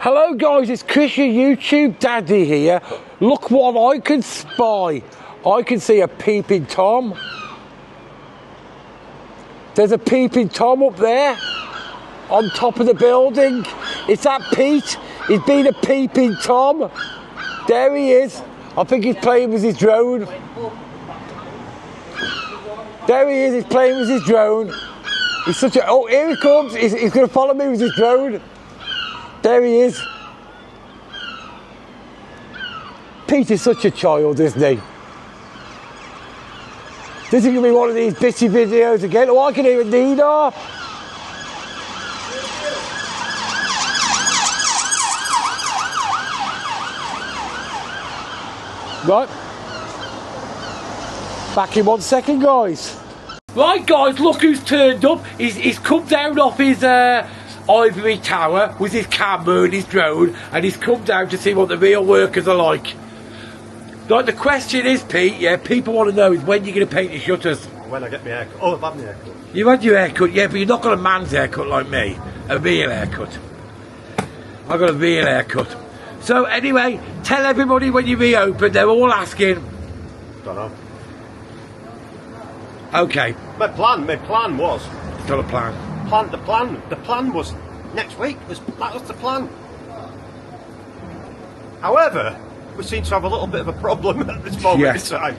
Hello guys, it's Chris, your YouTube daddy here. Look what I can spy. I can see a peeping Tom. There's a peeping Tom up there on top of the building. Is that Pete? He's been a peeping Tom. There he is. I think he's playing with his drone. There he is, he's playing with his drone. He's such a... Oh, here he comes. He's going to follow me with his drone. There he is. Pete is such a child, isn't he? This is going to be one of these bitchy videos again. Oh, I can hear a Nina. Right. Back in 1 second, guys. Right, guys, look who's turned up. He's come down off his ivory tower with his camera and his drone, and he's come down to see what the real workers are like. Like, the question is, Pete, yeah, people want to know is when you're going to paint your shutters. When I get my haircut. Oh, I've had my haircut. You've had your haircut, yeah, but you're not got a man's haircut like me. A real haircut. I've got a real haircut. So, anyway, tell everybody when you reopen. They're all asking. Don't know. Okay. My plan was... It's not a plan. The plan was next week. That was the plan. However, we seem to have a little bit of a problem at this moment in time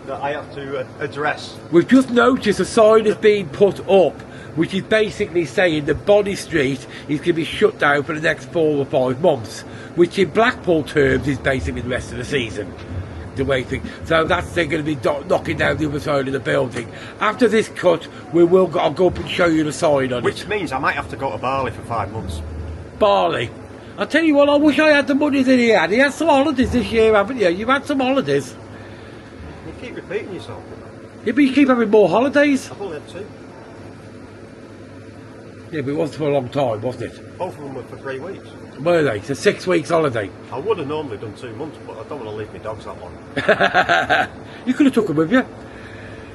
that I have to address. We've just noticed a sign has been put up, which is basically saying that Body Street is going to be shut down for the next 4 or 5 months, which in Blackpool terms is basically the rest of the season. The way things. So that's they're going to be knocking down the other side of the building. After this cut, I'll go up and show you the sign on it. Which means I might have to go to Bali for 5 months. Bali. I'll tell you what, I wish I had the money that he had. He had some holidays this year, haven't you? You've had some holidays. You keep repeating yourself. Yeah, but you keep having more holidays. I've only had 2. Yeah, but it wasn't for a long time, wasn't it? Both of them were for 3 weeks. Were they? It's a 6 weeks holiday. I would have normally done 2 months, but I don't want to leave my dogs that long. You could have took them with you.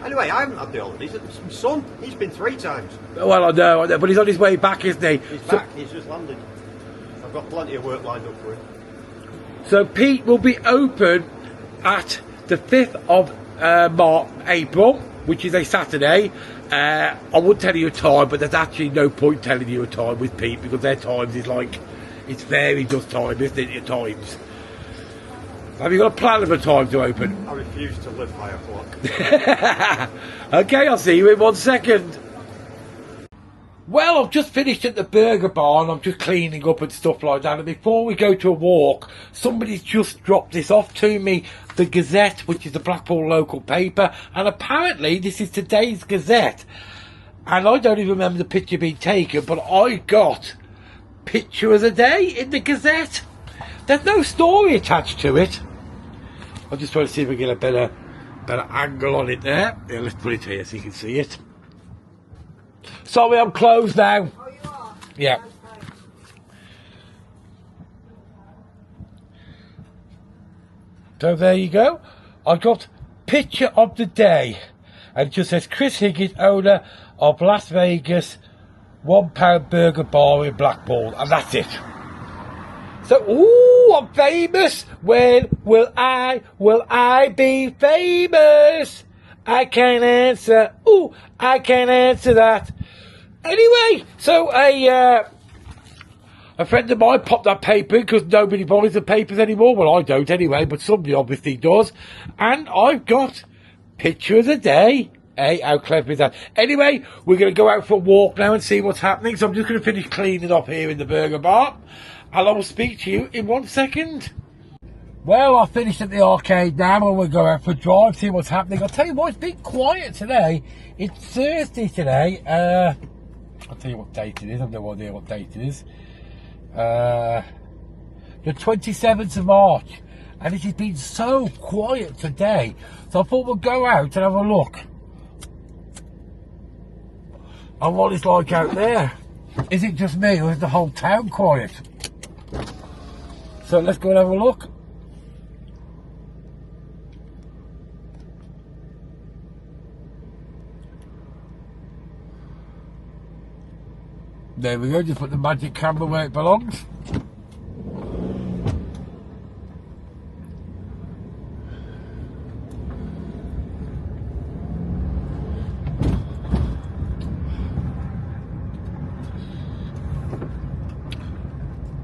Anyway, I haven't had the holidays. My son, he's been 3 times. Well, I know, but he's on his way back, isn't he? He's back, he's just landed. I've got plenty of work lined up for him. So Pete will be open at the 5th of April, which is a Saturday. I would tell you a time, but there's actually no point telling you a time with Pete, because their times is like, it's very just time, isn't it, at times. Have you got a plan of a time to open? I refuse to live by a clock. Okay, I'll see you in 1 second. Well, I've just finished at the burger barn. I'm just cleaning up and stuff like that. And before we go to a walk, somebody's just dropped this off to me. The Gazette, which is the Blackpool local paper. And apparently this is today's Gazette. And I don't even remember the picture being taken, but I got picture of the day in the Gazette. There's no story attached to it. I'm just trying to see if we can get a better angle on it there. Yeah, let's put it here so you can see it. Sorry, I'm closed now. Oh, you are? Yeah. Okay. So there you go. I got picture of the day. And it just says Chris Higgitt, owner of Las Vegas £1 burger bar in Blackpool. And that's it. So, ooh, I'm famous. When will I be famous? I can't answer. Ooh, I can't answer that. Anyway, so a friend of mine popped that paper because nobody buys the papers anymore. Well, I don't anyway, but somebody obviously does. And I've got picture of the day. Hey, how clever is that? Anyway, we're going to go out for a walk now and see what's happening. So I'm just going to finish cleaning up here in the burger bar. And I will speak to you in 1 second. Well, I finished at the arcade now and we'll go out for a drive, see what's happening. I'll tell you what, it's been quiet today. It's Thursday today. I'll tell you what date it is. I've no idea what date it is. The 27th of March. And it has been so quiet today. So I thought we'll go out and have a look at what it's like out there. Is it just me or is the whole town quiet? So let's go and have a look. There we go, just put the magic camera where it belongs.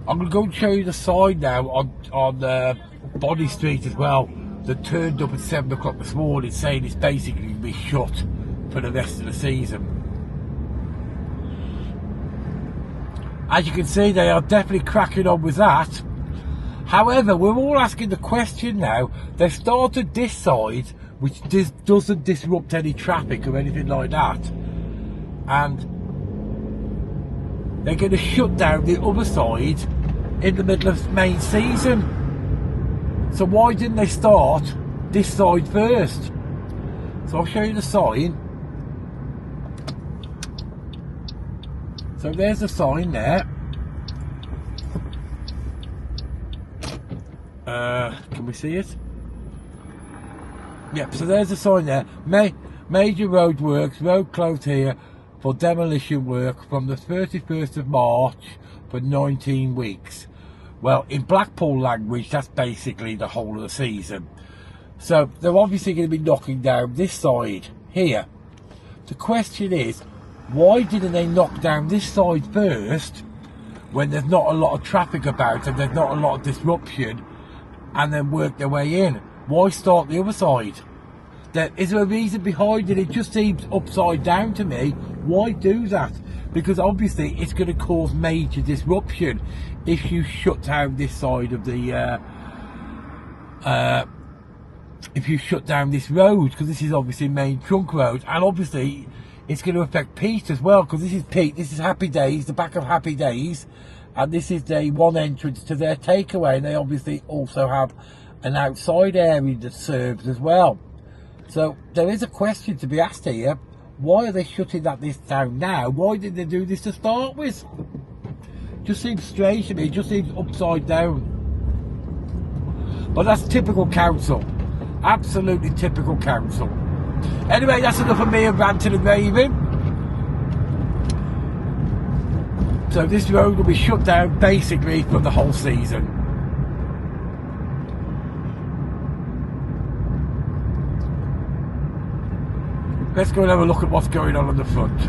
I'm going to go and show you the sign now on Body Street as well, that turned up at 7 o'clock this morning saying it's basically going to be shut for the rest of the season. As you can see, they are definitely cracking on with that. However, we're all asking the question now. They've started this side, which doesn't disrupt any traffic or anything like that. And they're going to shut down the other side in the middle of main season. So why didn't they start this side first? So I'll show you the sign. So there's the sign there. Can we see it? Yep, so there's the sign there. Major road works, road closed here for demolition work from the 31st of March for 19 weeks. Well, in Blackpool language, that's basically the whole of the season. So they're obviously going to be knocking down this side here. The question is, why didn't they knock down this side first when there's not a lot of traffic about and there's not a lot of disruption, and then work their way in? Why start the other side? Is there a reason behind it? It just seems upside down to me. Why do that? Because obviously it's going to cause major disruption if you shut down this side of the if you shut down this road, because this is obviously main trunk road, and obviously it's going to affect Pete as well, because this is Pete, this is Happy Days, the back of Happy Days, and this is the one entrance to their takeaway, and they obviously also have an outside area that serves as well. So there is a question to be asked here. Why are they shutting this down now? Why did they do this to start with? Just seems strange to me. It just seems upside down. But that's typical council. Absolutely typical council. Anyway, that's enough of me ranting and raving. So this road will be shut down basically for the whole season. Let's go and have a look at what's going on the front.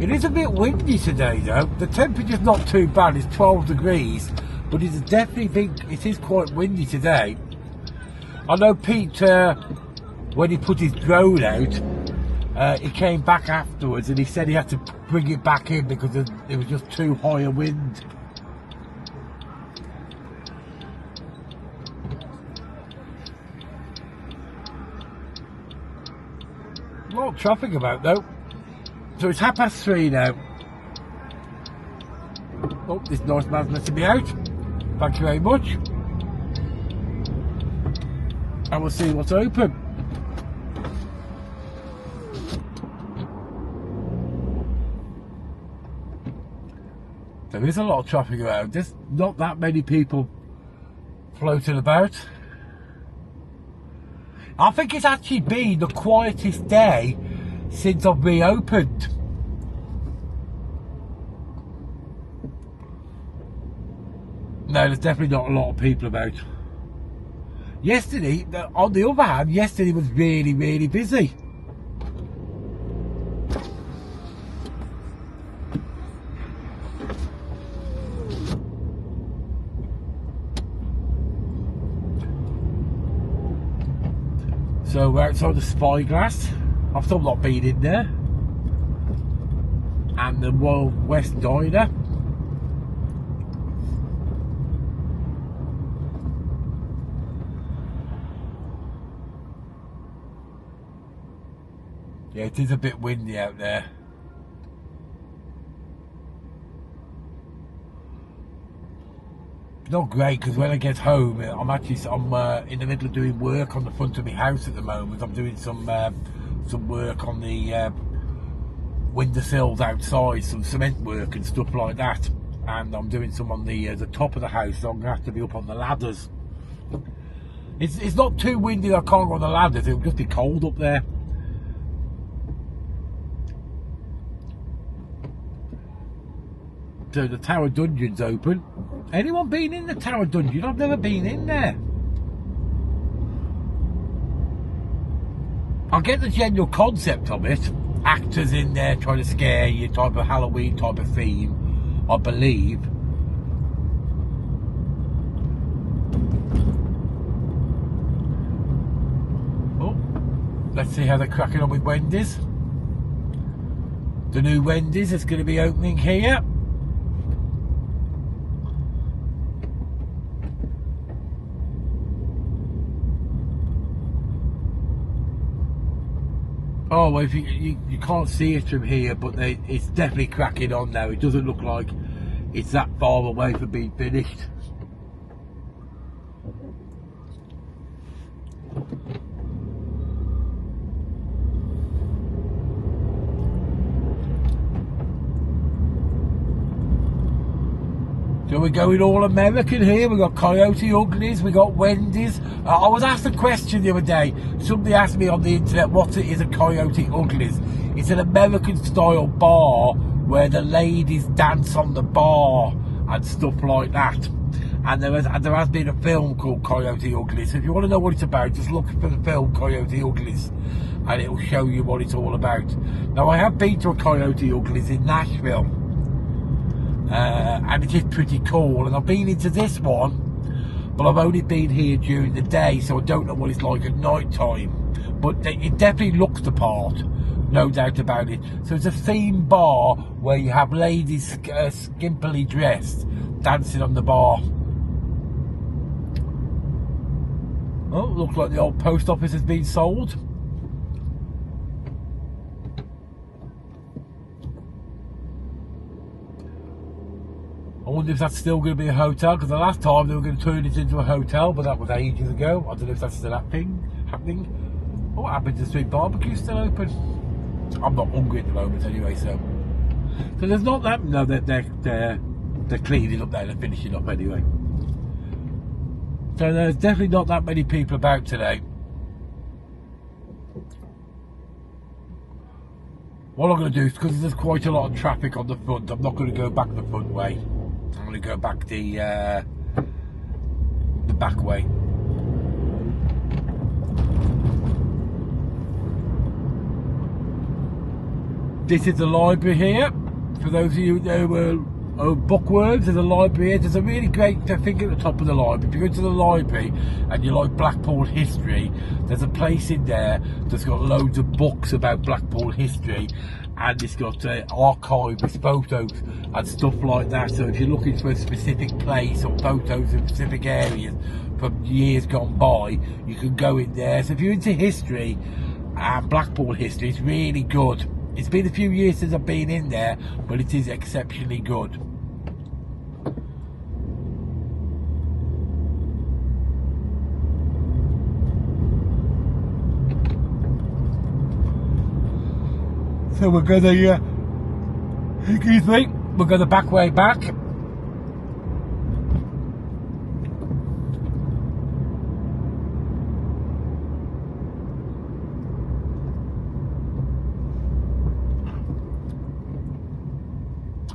It is a bit windy today though. The temperature's not too bad, it's 12 degrees, but it is quite windy today. I know Pete, when he put his drone out, he came back afterwards and he said he had to bring it back in because it was just too high a wind. A lot of traffic about though. So it's 3:30 now. Oh, this nice man's letting me out. Thank you very much. And we'll see what's open. There is a lot of traffic around. There's not that many people floating about. I think it's actually been the quietest day since I've reopened. No, there's definitely not a lot of people about. Yesterday, on the other hand, yesterday was really, really busy. So we're outside the Spyglass. I've still not been in there. And the Royal West Diner. Yeah, it is a bit windy out there. Not great, because when I get home, I'm in the middle of doing work on the front of my house at the moment. I'm doing some work on the windowsills outside, some cement work and stuff like that, and I'm doing some on the top of the house, so I'm gonna have to be up on the ladders. It's not too windy that I can't go on the ladders. It'll just be cold up there. So the Tower Dungeon's open. Anyone been in the Tower Dungeon? I've never been in there. I get the general concept of it. actors in there trying to scare you, type of Halloween type of theme, I believe. Oh, let's see how they're cracking on with Wendy's. The new Wendy's is going to be opening here. Oh, well, if you can't see it from here, but it's definitely cracking on now. It doesn't look like it's that far away from being finished. So we're going all American here. We've got Coyote Uglies, we got Wendy's. I was asked a question the other day. Somebody asked me on the internet what it is a Coyote Uglies. It's an American style bar where the ladies dance on the bar and stuff like that. And there has been a film called Coyote Uglies. So if you want to know what it's about, just look for the film Coyote Uglies and it will show you what it's all about. Now, I have been to a Coyote Uglies in Nashville. And it is pretty cool, and I've been into this one, but I've only been here during the day, so I don't know what it's like at night time, but it definitely looks the part, no doubt about it. So it's a theme bar where you have ladies skimpily dressed dancing on the bar. Oh, looks like the old post office has been sold. I wonder if that's still going to be a hotel, because the last time they were going to turn it into a hotel, but that was ages ago. I don't know if that's still happening. What happened to the street barbecue still open? I'm not hungry at the moment anyway, so there's not that. No, they're cleaning up there, they're finishing up anyway. So there's definitely not that many people about today. What I'm going to do is, because there's quite a lot of traffic on the front, I'm not going to go back the front way. I'm going to go back the back way. This is the library here. For those of you who know bookworms, there's a library here. There's a really great thing at the top of the library. If you go to the library and you like Blackpool history, there's a place in there that's got loads of books about Blackpool history, and it's got archive with photos and stuff like that. So if you're looking for a specific place or photos of specific areas from years gone by, you can go in there. So if you're into history and Blackpool history, it's really good. It's been a few years since I've been in there, but it is exceptionally good. So we're going to, excuse me, we're going the back way back.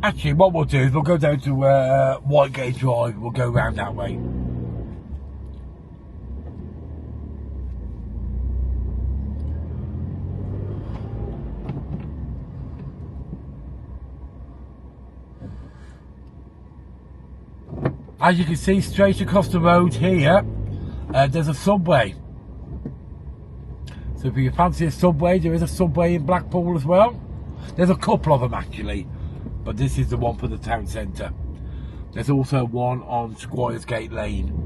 Actually, what we'll do is we'll go down to Whitegate Drive. We'll go round that way. As you can see, straight across the road here, there's a subway. So if you fancy a subway, there is a subway in Blackpool as well. There's a couple of them actually, but this is the one for the town centre. There's also one on Squires Gate Lane.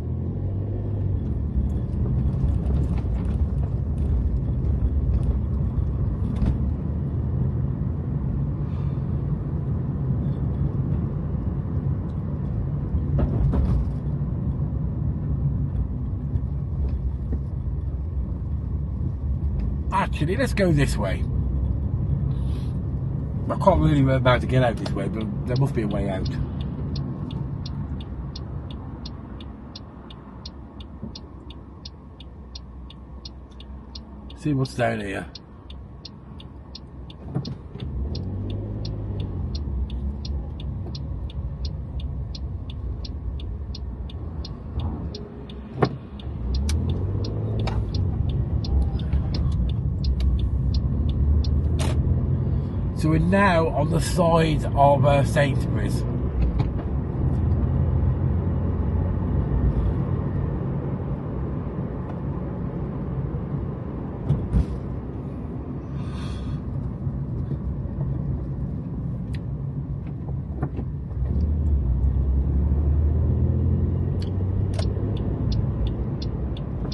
Actually, let's go this way. I can't really remember how to get out this way, but there must be a way out. See what's down here. So we're now on the side of Sainsbury's.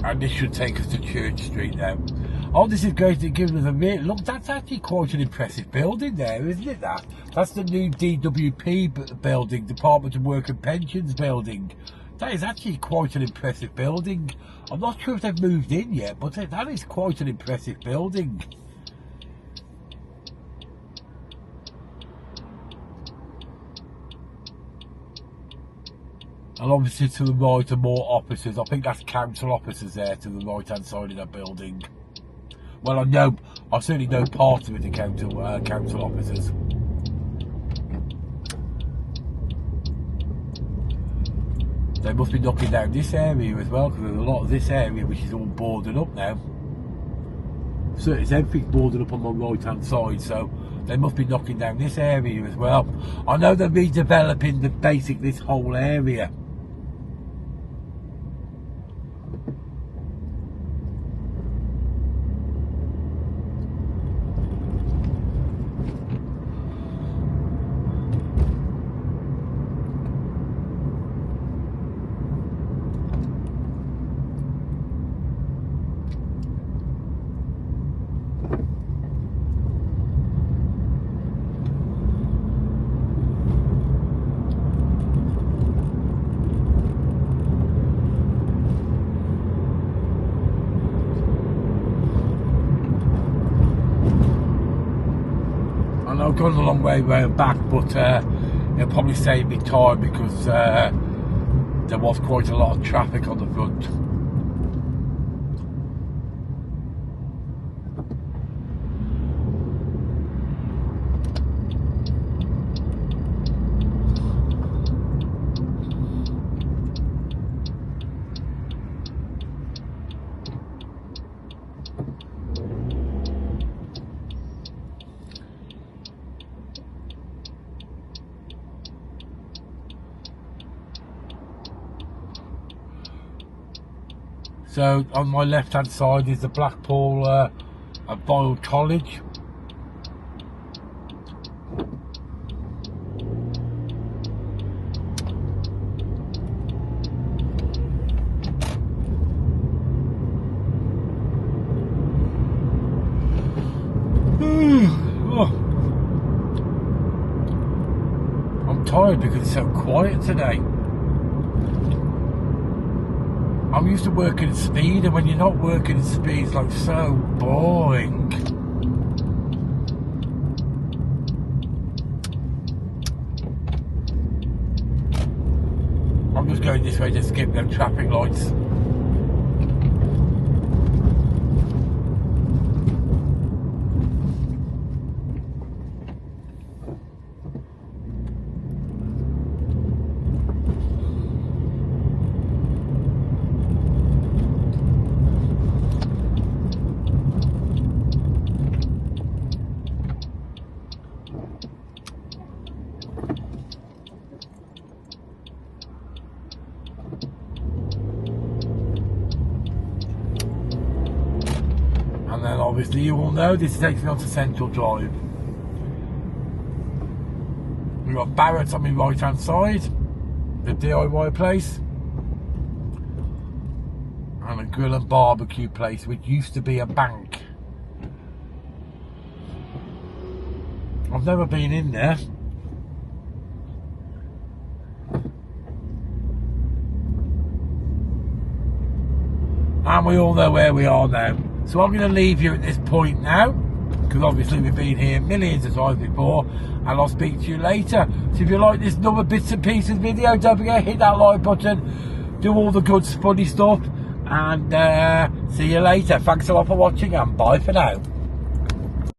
And this should take us to Church Street now. Oh, this is going to give us a real look. That's actually quite an impressive building there, isn't it? That's the new DWP building, Department of Work and Pensions building. That is actually quite an impressive building. I'm not sure if they've moved in yet, but that is quite an impressive building. And obviously to the right are more officers. I think that's council officers there to the right hand side of that building. Well, I certainly know part of it, the council officers. They must be knocking down this area as well, because there's a lot of this area which is all boarded up now. So it's everything's boarded up on the right hand side, so they must be knocking down this area as well. I know they're redeveloping this whole area. I've gone a long way round back, but it'll probably save me time because there was quite a lot of traffic on the front. So on my left hand side is the Blackpool Boyle College. I'm tired because it's so quiet today. I'm used to working at speed, and when you're not working at speed, it's like so boring. I'm just going this way to skip them traffic lights. And then obviously you all know this takes me on to Central Drive. We've got Barrett's on my right hand side, the DIY place, and a grill and barbecue place which used to be a bank. I've never been in there. And we all know where we are now. So I'm going to leave you at this point now, because obviously we've been here millions of times before, and I'll speak to you later. So if you like this number bits and pieces video, don't forget to hit that like button, do all the good funny stuff, and see you later. Thanks a lot for watching, and bye for now.